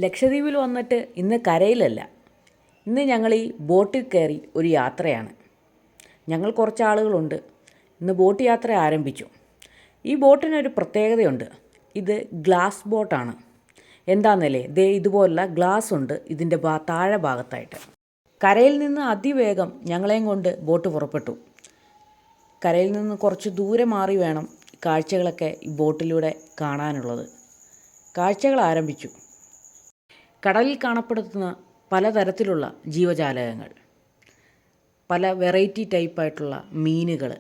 ലക്ഷദ്വീപിൽ വന്നിട്ട് ഇന്ന് കരയിലല്ല, ഇന്ന് ഞങ്ങൾ ഈ ബോട്ടിൽ കയറി ഒരു യാത്രയാണ്. ഞങ്ങൾ കുറച്ച് ആളുകളുണ്ട്. ഇന്ന് ബോട്ട് യാത്ര ആരംഭിച്ചു. ഈ ബോട്ടിനൊരു പ്രത്യേകതയുണ്ട്. ഇത് ഗ്ലാസ് ബോട്ടാണ്. എന്താണെന്നല്ലേ, ഇതുപോലുള്ള ഗ്ലാസ് ഉണ്ട് ഇതിൻ്റെ താഴെ ഭാഗത്തായിട്ട്. കരയിൽ നിന്ന് അതിവേഗം ഞങ്ങളെയും കൊണ്ട് ബോട്ട് പുറപ്പെട്ടു. കരയിൽ നിന്ന് കുറച്ച് ദൂരെ മാറി വേണം കാഴ്ചകളൊക്കെ ഈ ബോട്ടിലൂടെ കാണാനുള്ളത്. കാഴ്ചകൾ ആരംഭിച്ചു. കടലിൽ കാണപ്പെടുന്ന പലതരത്തിലുള്ള ജീവജാലകങ്ങൾ, പല വെറൈറ്റി ടൈപ്പായിട്ടുള്ള മീനുകൾ,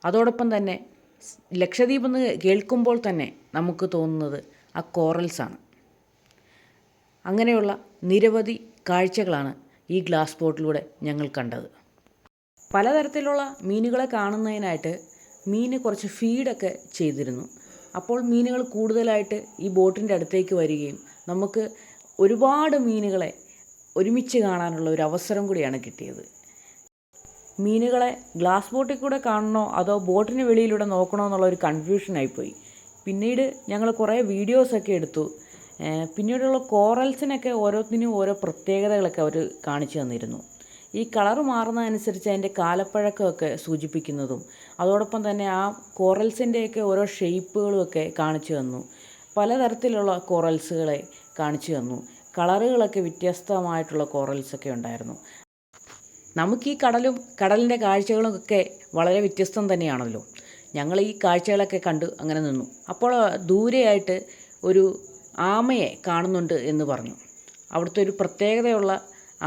അതോടൊപ്പം തന്നെ ലക്ഷദ്വീപ് എന്ന് കേൾക്കുമ്പോൾ തന്നെ നമുക്ക് തോന്നുന്നത് ആ കോറൽസാണ്. അങ്ങനെയുള്ള നിരവധി കാഴ്ചകളാണ് ഈ ഗ്ലാസ് ബോട്ടിലൂടെ ഞങ്ങൾ കണ്ടത്. പലതരത്തിലുള്ള മീനുകളെ കാണുന്നതിനായിട്ട് മീന് കുറച്ച് ഫീഡൊക്കെ ചെയ്തിരുന്നു. അപ്പോൾ മീനുകൾ കൂടുതലായിട്ട് ഈ ബോട്ടിൻ്റെ അടുത്തേക്ക് വരികയും നമുക്ക് ഒരുപാട് മീനുകളെ ഒരുമിച്ച് കാണാനുള്ള ഒരു അവസരം കൂടിയാണ് കിട്ടിയത്. മീനുകളെ ഗ്ലാസ് ബോട്ടിൽ കൂടെ കാണണോ അതോ ബോട്ടിന് വെളിയിലൂടെ നോക്കണോ എന്നുള്ള ഒരു കൺഫ്യൂഷനായിപ്പോയി. പിന്നീട് ഞങ്ങൾ കുറേ വീഡിയോസൊക്കെ എടുത്തു. പിന്നീടുള്ള കോറൽസിനൊക്കെ ഓരോന്നിനും ഓരോ പ്രത്യേകതകളൊക്കെ അവർ കാണിച്ചു തന്നിരുന്നു. ഈ കളറ് മാറുന്നതനുസരിച്ച് അതിൻ്റെ കാലപ്പഴക്കമൊക്കെ സൂചിപ്പിക്കുന്നതും അതോടൊപ്പം തന്നെ ആ കോറൽസിൻ്റെയൊക്കെ ഓരോ ഷേപ്പുകളുമൊക്കെ കാണിച്ചു തന്നു. പലതരത്തിലുള്ള കോറൽസുകളെ കാണിച്ചു തന്നു. കളറുകളൊക്കെ വ്യത്യസ്തമായിട്ടുള്ള കോറൽസൊക്കെ ഉണ്ടായിരുന്നു. നമുക്ക് ഈ കടലിൻ്റെ കാഴ്ചകളും ഒക്കെ വളരെ വ്യത്യസ്തം തന്നെയാണല്ലോ. ഞങ്ങൾ ഈ കാഴ്ചകളൊക്കെ കണ്ട് അങ്ങനെ നിന്നു. അപ്പോൾ ദൂരെയായിട്ട് ഒരു ആമയെ കാണുന്നുണ്ട് എന്ന് പറഞ്ഞു. അവിടുത്തെ ഒരു പ്രത്യേകതയുള്ള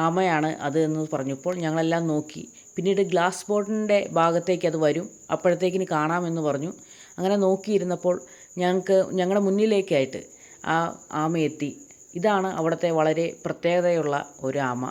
ആമയാണ് അത് എന്ന് പറഞ്ഞപ്പോൾ ഞങ്ങളെല്ലാം നോക്കി. പിന്നീട് ഗ്ലാസ് ബോട്ടിൻ്റെ ഭാഗത്തേക്ക് അത് വരും, അപ്പോഴത്തേക്കിന് കാണാമെന്ന് പറഞ്ഞു. അങ്ങനെ നോക്കിയിരുന്നപ്പോൾ ഞങ്ങളുടെ മുന്നിലേക്കായിട്ട് ആ ആമയെത്തി. ഇതാണ് അവിടുത്തെ വളരെ പ്രത്യേകതയുള്ള ഒരു ആമ.